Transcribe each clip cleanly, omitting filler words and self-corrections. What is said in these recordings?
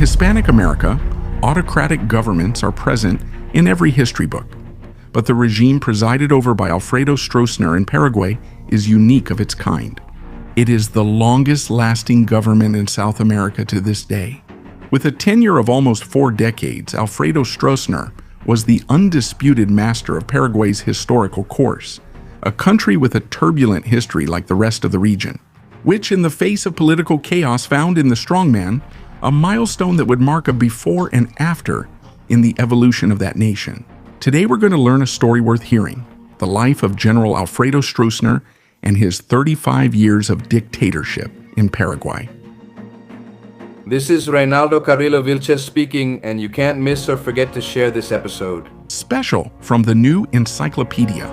Hispanic America, autocratic governments are present in every history book. But the regime presided over by Alfredo Stroessner in Paraguay is unique of its kind. It is the longest-lasting government in South America to this day. With a tenure of almost 4 decades, Alfredo Stroessner was the undisputed master of Paraguay's historical course, a country with a turbulent history like the rest of the region, which, in the face of political chaos, found in the strongman a milestone that would mark a before and after in the evolution of that nation. Today we're going to learn a story worth hearing, the life of General Alfredo Stroessner and his 35 years of dictatorship in Paraguay. This is Reynaldo Carrillo Vilches speaking, and you can't miss or forget to share this episode. Special from the new encyclopedia.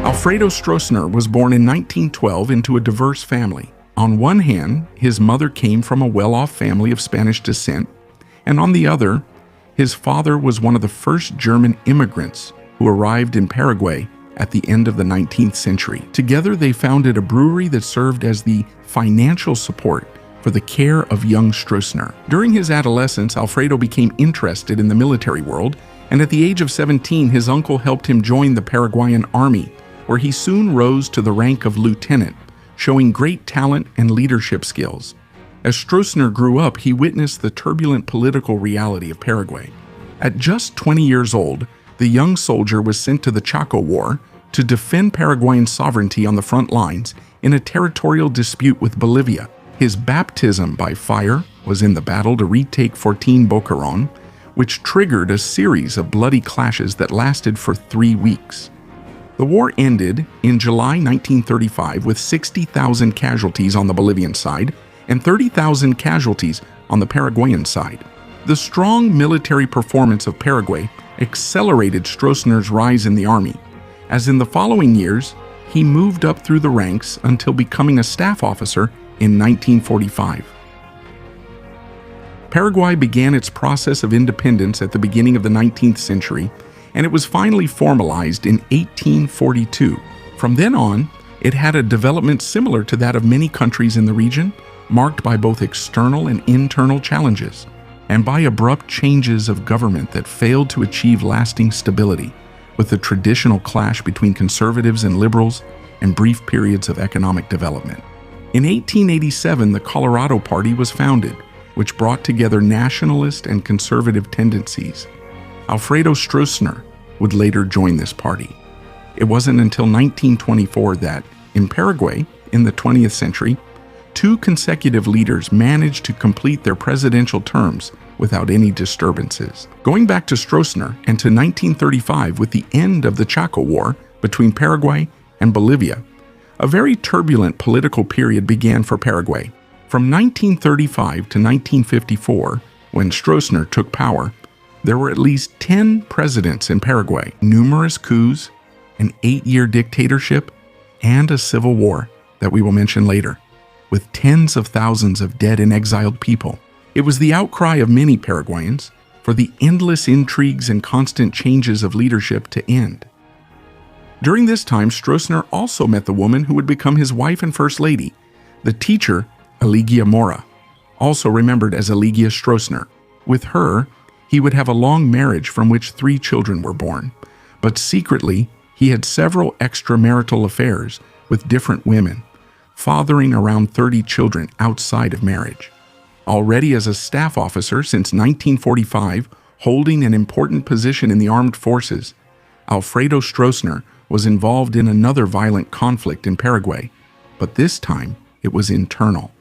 Alfredo Stroessner was born in 1912 into a diverse family. On one hand, his mother came from a well-off family of Spanish descent, and on the other, his father was one of the first German immigrants who arrived in Paraguay at the end of the 19th century. Together, they founded a brewery that served as the financial support for the care of young Stroessner. During his adolescence, Alfredo became interested in the military world, and at the age of 17, his uncle helped him join the Paraguayan army, where he soon rose to the rank of lieutenant, showing great talent and leadership skills. As Stroessner grew up, he witnessed the turbulent political reality of Paraguay. At just 20 years old, the young soldier was sent to the Chaco War to defend Paraguayan sovereignty on the front lines in a territorial dispute with Bolivia. His baptism by fire was in the battle to retake Fortín Boquerón, which triggered a series of bloody clashes that lasted for 3 weeks. The war ended in July 1935 with 60,000 casualties on the Bolivian side and 30,000 casualties on the Paraguayan side. The strong military performance of Paraguay accelerated Stroessner's rise in the army, as in the following years, he moved up through the ranks until becoming a staff officer in 1945. Paraguay began its process of independence at the beginning of the 19th century, and it was finally formalized in 1842. From then on, it had a development similar to that of many countries in the region, marked by both external and internal challenges, and by abrupt changes of government that failed to achieve lasting stability, with the traditional clash between conservatives and liberals and brief periods of economic development. In 1887, the Colorado Party was founded, which brought together nationalist and conservative tendencies. Alfredo Stroessner would later join this party. It wasn't until 1924 that, in Paraguay, in the 20th century, 2 consecutive leaders managed to complete their presidential terms without any disturbances. Going back to Stroessner and to 1935 with the end of the Chaco War between Paraguay and Bolivia, a very turbulent political period began for Paraguay. From 1935 to 1954, when Stroessner took power, there were at least 10 presidents in Paraguay, numerous coups, an 8-year dictatorship, and a civil war that we will mention later, with tens of thousands of dead and exiled people. It was the outcry of many Paraguayans for the endless intrigues and constant changes of leadership to end. During this time, Stroessner also met the woman who would become his wife and first lady, the teacher Eligia Mora, also remembered as Eligia Stroessner. With her, he would have a long marriage from which 3 children were born, but secretly, he had several extramarital affairs with different women, fathering around 30 children outside of marriage. Already as a staff officer since 1945, holding an important position in the armed forces, Alfredo Stroessner was involved in another violent conflict in Paraguay, but this time it was internal.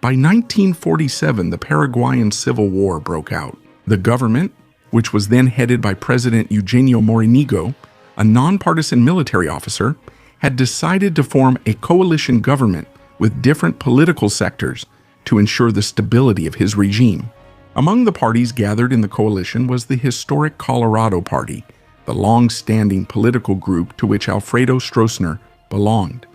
By 1947, the Paraguayan Civil War broke out. The government, which was then headed by President Eugenio Morinigo, a nonpartisan military officer, had decided to form a coalition government with different political sectors to ensure the stability of his regime. Among the parties gathered in the coalition was the historic Colorado Party, the long-standing political group to which Alfredo Stroessner belonged.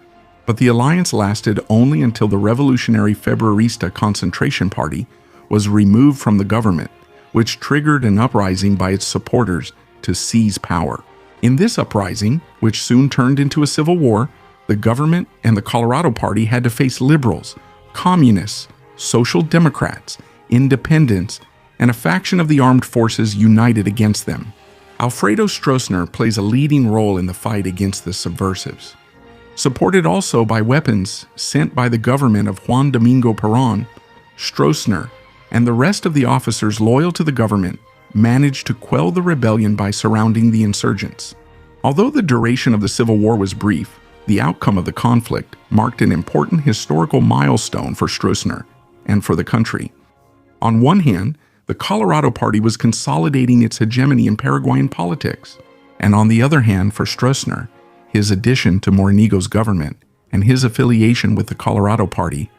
But the alliance lasted only until the revolutionary Februarista Concentration Party was removed from the government, which triggered an uprising by its supporters to seize power. In this uprising, which soon turned into a civil war, the government and the Colorado Party had to face liberals, communists, social democrats, independents, and a faction of the armed forces united against them. Alfredo Stroessner plays a leading role in the fight against the subversives. Supported also by weapons sent by the government of Juan Domingo Perón, Stroessner and the rest of the officers loyal to the government managed to quell the rebellion by surrounding the insurgents. Although the duration of the Civil War was brief, the outcome of the conflict marked an important historical milestone for Stroessner and for the country. On one hand, the Colorado Party was consolidating its hegemony in Paraguayan politics, and on the other hand, for Stroessner, his addition to Morenigo's government and his affiliation with the Colorado Party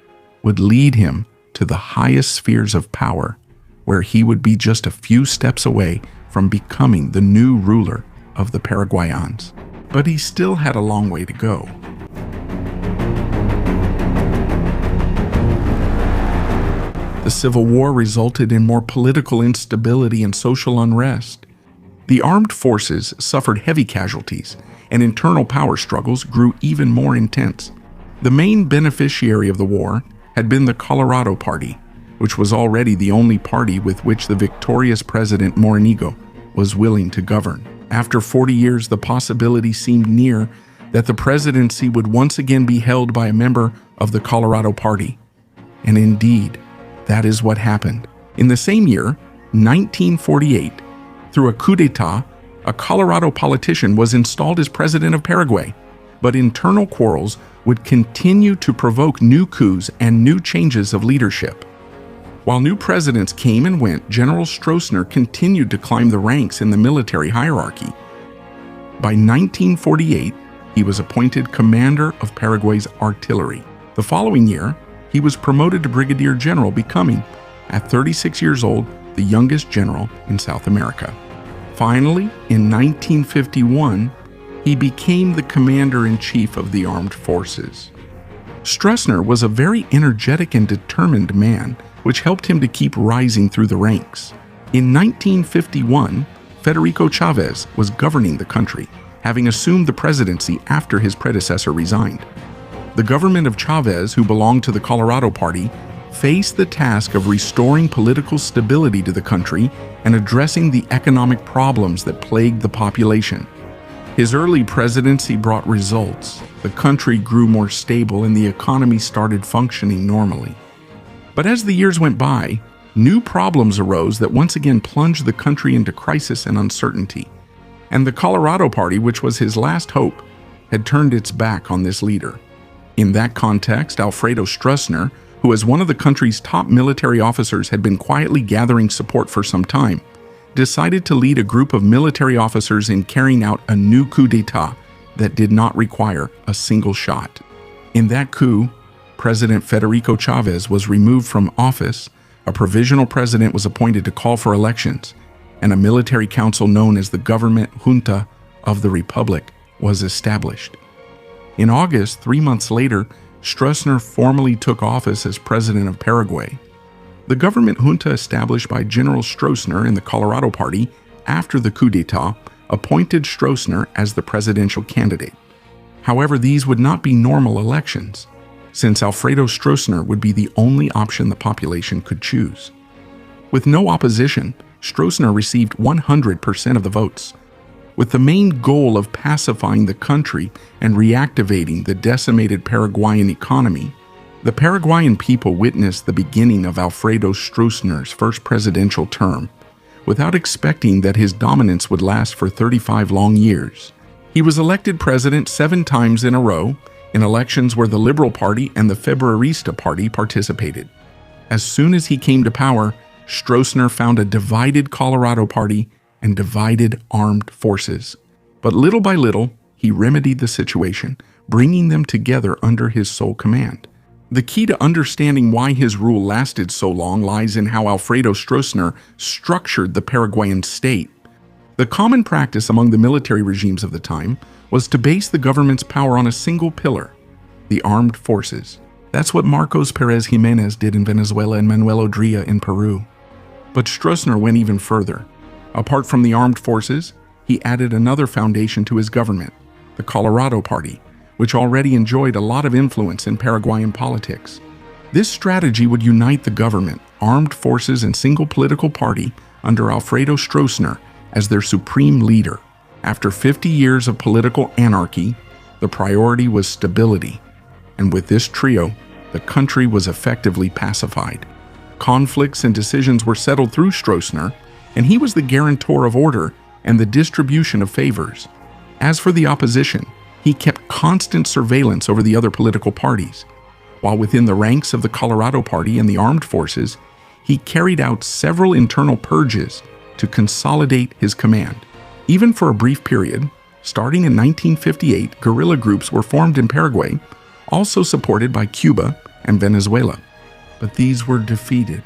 would lead him to the highest spheres of power, where he would be just a few steps away from becoming the new ruler of the Paraguayans. But he still had a long way to go. The Civil War resulted in more political instability and social unrest. The armed forces suffered heavy casualties, and internal power struggles grew even more intense. The main beneficiary of the war had been the Colorado Party, which was already the only party with which the victorious President Morenigo was willing to govern. After 40 years, the possibility seemed near that the presidency would once again be held by a member of the Colorado Party. And indeed, that is what happened. In the same year, 1948, through a coup d'etat, a Colorado politician was installed as president of Paraguay, but internal quarrels would continue to provoke new coups and new changes of leadership. While new presidents came and went, General Stroessner continued to climb the ranks in the military hierarchy. By 1948, he was appointed commander of Paraguay's artillery. The following year, he was promoted to brigadier general, becoming, at 36 years old, the youngest general in South America. Finally, in 1951, he became the commander-in-chief of the armed forces. Stroessner was a very energetic and determined man, which helped him to keep rising through the ranks. In 1951, Federico Chavez was governing the country, having assumed the presidency after his predecessor resigned. The government of Chavez, who belonged to the Colorado Party, faced the task of restoring political stability to the country and addressing the economic problems that plagued the population. His early presidency brought results. The country grew more stable and the economy started functioning normally. But as the years went by, new problems arose that once again plunged the country into crisis and uncertainty. And the Colorado Party, which was his last hope, had turned its back on this leader. In that context, Alfredo Stroessner, who as one of the country's top military officers had been quietly gathering support for some time, decided to lead a group of military officers in carrying out a new coup d'etat that did not require a single shot. In that coup, President Federico Chavez was removed from office, a provisional president was appointed to call for elections, and a military council known as the Government Junta of the Republic was established. In August, 3 months later, Stroessner formally took office as president of Paraguay. The government junta established by General Stroessner and the Colorado Party after the coup d'etat appointed Stroessner as the presidential candidate. However, these would not be normal elections, since Alfredo Stroessner would be the only option the population could choose. With no opposition, Stroessner received 100% of the votes, with the main goal of pacifying the country and reactivating the decimated Paraguayan economy. The Paraguayan people witnessed the beginning of Alfredo Stroessner's first presidential term, without expecting that his dominance would last for 35 long years. He was elected president 7 times in a row, in elections where the Liberal Party and the Februarista Party participated. As soon as he came to power, Stroessner found a divided Colorado Party and divided armed forces. But little by little, he remedied the situation, bringing them together under his sole command. The key to understanding why his rule lasted so long lies in how Alfredo Stroessner structured the Paraguayan state. The common practice among the military regimes of the time was to base the government's power on a single pillar, the armed forces. That's what Marcos Pérez Jiménez did in Venezuela and Manuel Odría in Peru. But Stroessner went even further. Apart from the armed forces, he added another foundation to his government, the Colorado Party, which already enjoyed a lot of influence in Paraguayan politics. This strategy would unite the government, armed forces, and single political party under Alfredo Stroessner as their supreme leader. After 50 years of political anarchy, the priority was stability, and with this trio, the country was effectively pacified. Conflicts and decisions were settled through Stroessner, and he was the guarantor of order and the distribution of favors. As for the opposition, he kept constant surveillance over the other political parties. While within the ranks of the Colorado Party and the armed forces, he carried out several internal purges to consolidate his command. Even for a brief period, starting in 1958, guerrilla groups were formed in Paraguay, also supported by Cuba and Venezuela. But these were defeated.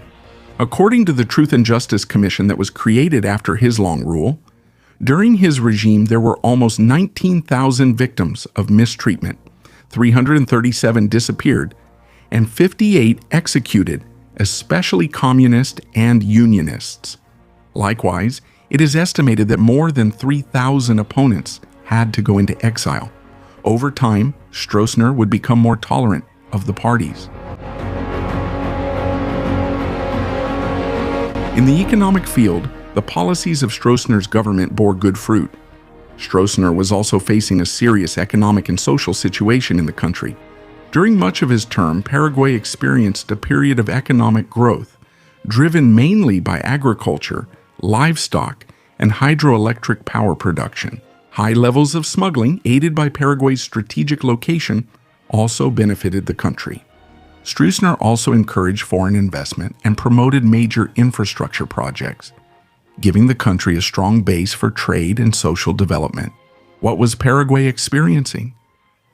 According to the Truth and Justice Commission that was created after his long rule, during his regime there were almost 19,000 victims of mistreatment, 337 disappeared, and 58 executed, especially communists and unionists. Likewise, it is estimated that more than 3,000 opponents had to go into exile. Over time, Stroessner would become more tolerant of the parties. In the economic field, the policies of Stroessner's government bore good fruit. Stroessner was also facing a serious economic and social situation in the country. During much of his term, Paraguay experienced a period of economic growth, driven mainly by agriculture, livestock, and hydroelectric power production. High levels of smuggling, aided by Paraguay's strategic location, also benefited the country. Stroessner also encouraged foreign investment and promoted major infrastructure projects, giving the country a strong base for trade and social development. What was Paraguay experiencing?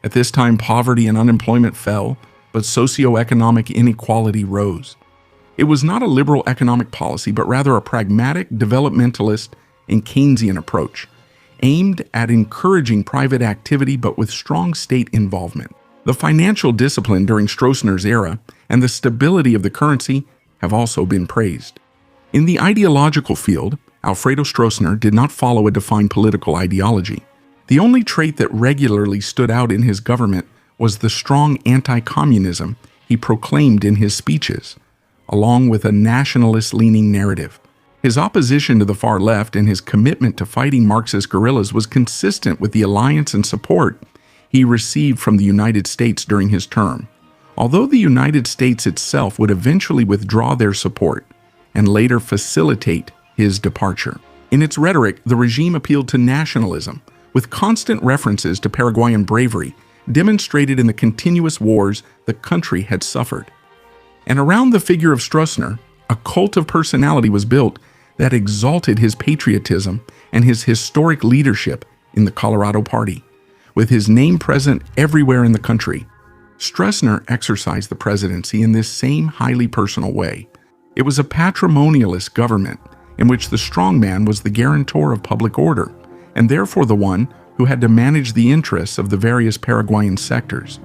At this time, poverty and unemployment fell, but socioeconomic inequality rose. It was not a liberal economic policy, but rather a pragmatic, developmentalist, and Keynesian approach, aimed at encouraging private activity but with strong state involvement. The financial discipline during Stroessner's era and the stability of the currency have also been praised. In the ideological field, Alfredo Stroessner did not follow a defined political ideology. The only trait that regularly stood out in his government was the strong anti-communism he proclaimed in his speeches, along with a nationalist-leaning narrative. His opposition to the far left and his commitment to fighting Marxist guerrillas was consistent with the alliance and support he received from the United States during his term, although the United States itself would eventually withdraw their support and later facilitate his departure. In its rhetoric, the regime appealed to nationalism, with constant references to Paraguayan bravery demonstrated in the continuous wars the country had suffered. And around the figure of Stroessner, a cult of personality was built that exalted his patriotism and his historic leadership in the Colorado Party. With his name present everywhere in the country, Stroessner exercised the presidency in this same highly personal way. It was a patrimonialist government in which the strongman was the guarantor of public order, and therefore the one who had to manage the interests of the various Paraguayan sectors.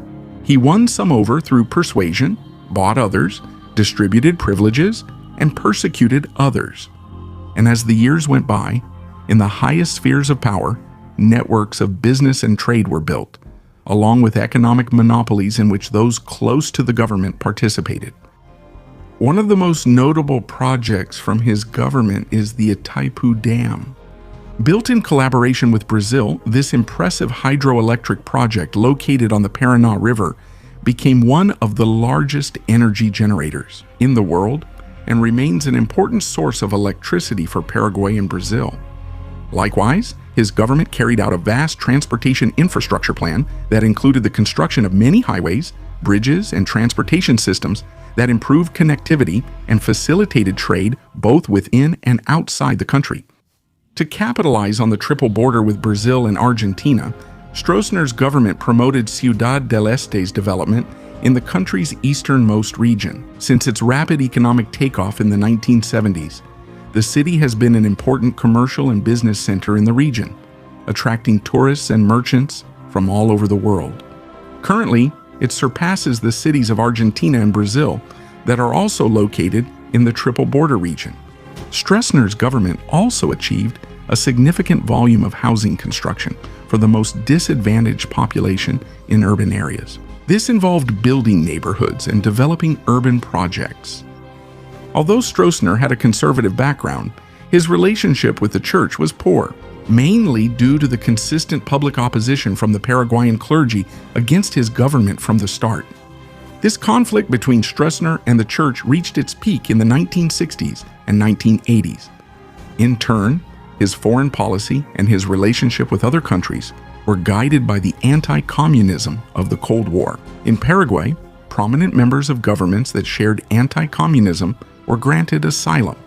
He won some over through persuasion, bought others, distributed privileges, and persecuted others. And as the years went by, in the highest spheres of power, networks of business and trade were built, along with economic monopolies in which those close to the government participated. One of the most notable projects from his government is the Itaipu Dam. Built in collaboration with Brazil, this impressive hydroelectric project located on the Paraná River became one of the largest energy generators in the world and remains an important source of electricity for Paraguay and Brazil. Likewise, his government carried out a vast transportation infrastructure plan that included the construction of many highways, bridges, and transportation systems that improved connectivity and facilitated trade both within and outside the country. To capitalize on the triple border with Brazil and Argentina, Stroessner's government promoted Ciudad del Este's development in the country's easternmost region. Since its rapid economic takeoff in the 1970s, the city has been an important commercial and business center in the region, attracting tourists and merchants from all over the world. Currently, it surpasses the cities of Argentina and Brazil that are also located in the triple border region. Stroessner's government also achieved a significant volume of housing construction for the most disadvantaged population in urban areas. This involved building neighborhoods and developing urban projects. Although Stroessner had a conservative background, his relationship with the church was poor, mainly due to the consistent public opposition from the Paraguayan clergy against his government from the start. This conflict between Stroessner and the church reached its peak in the 1960s and 1980s. In turn, his foreign policy and his relationship with other countries were guided by the anti-communism of the Cold War. In Paraguay, prominent members of governments that shared anti-communism were granted asylum.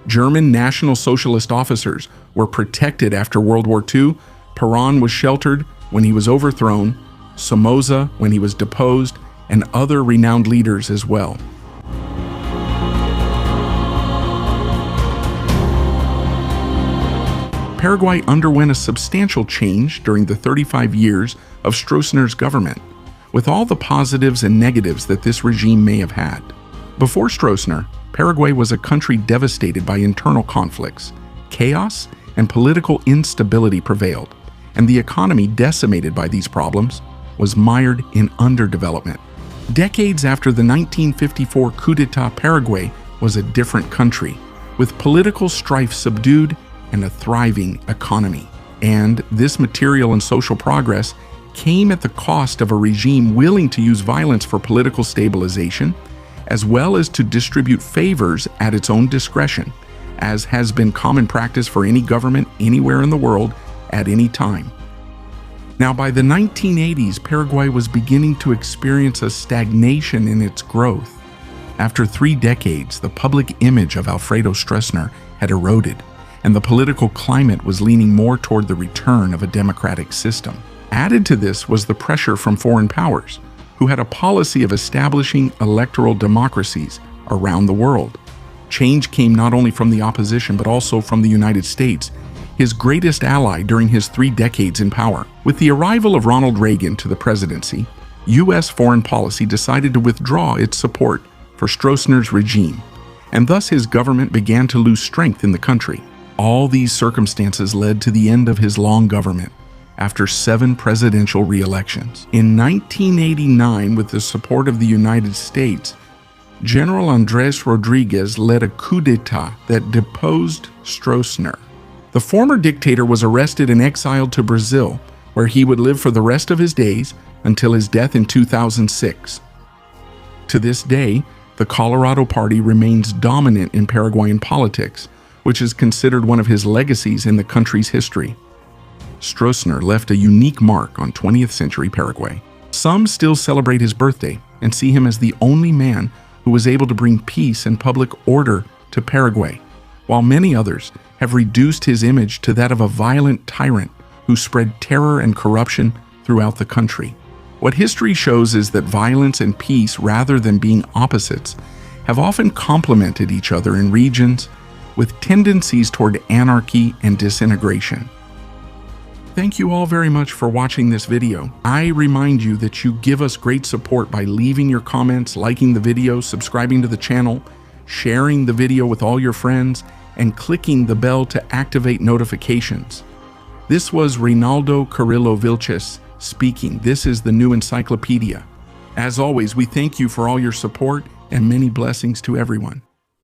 German National Socialist officers were protected after World War II. Perón was sheltered when he was overthrown, Somoza when he was deposed, and other renowned leaders as well. Paraguay underwent a substantial change during the 35 years of Stroessner's government, with all the positives and negatives that this regime may have had. Before Stroessner, Paraguay was a country devastated by internal conflicts. Chaos and political instability prevailed, and the economy, decimated by these problems, was mired in underdevelopment. Decades after the 1954 coup d'etat, Paraguay was a different country, with political strife subdued and a thriving economy. And this material and social progress came at the cost of a regime willing to use violence for political stabilization, as well as to distribute favors at its own discretion, as has been common practice for any government anywhere in the world at any time. Now, by the 1980s, Paraguay was beginning to experience a stagnation in its growth. After 3 decades, the public image of Alfredo Stroessner had eroded, and the political climate was leaning more toward the return of a democratic system. Added to this was the pressure from foreign powers, who had a policy of establishing electoral democracies around the world. Change came not only from the opposition but also from the United States, his greatest ally during his 3 decades in power. With the arrival of Ronald Reagan to the presidency, U.S. foreign policy decided to withdraw its support for Stroessner's regime, and thus his government began to lose strength in the country. All these circumstances led to the end of his long government after 7 presidential re-elections. In 1989, with the support of the United States, General Andrés Rodriguez led a coup d'etat that deposed Stroessner. The former dictator was arrested and exiled to Brazil, where he would live for the rest of his days until his death in 2006. To this day, the Colorado Party remains dominant in Paraguayan politics, which is considered one of his legacies in the country's history. Stroessner left a unique mark on 20th century Paraguay. Some still celebrate his birthday and see him as the only man who was able to bring peace and public order to Paraguay, while many others have reduced his image to that of a violent tyrant who spread terror and corruption throughout the country. What history shows is that violence and peace, rather than being opposites, have often complemented each other in regions with tendencies toward anarchy and disintegration. Thank you all very much for watching this video. I remind you that you give us great support by leaving your comments, liking the video, subscribing to the channel, sharing the video with all your friends, and clicking the bell to activate notifications. This was Reynaldo Carrillo Vilches speaking. This is the New Encyclopedia. As always, we thank you for all your support and many blessings to everyone.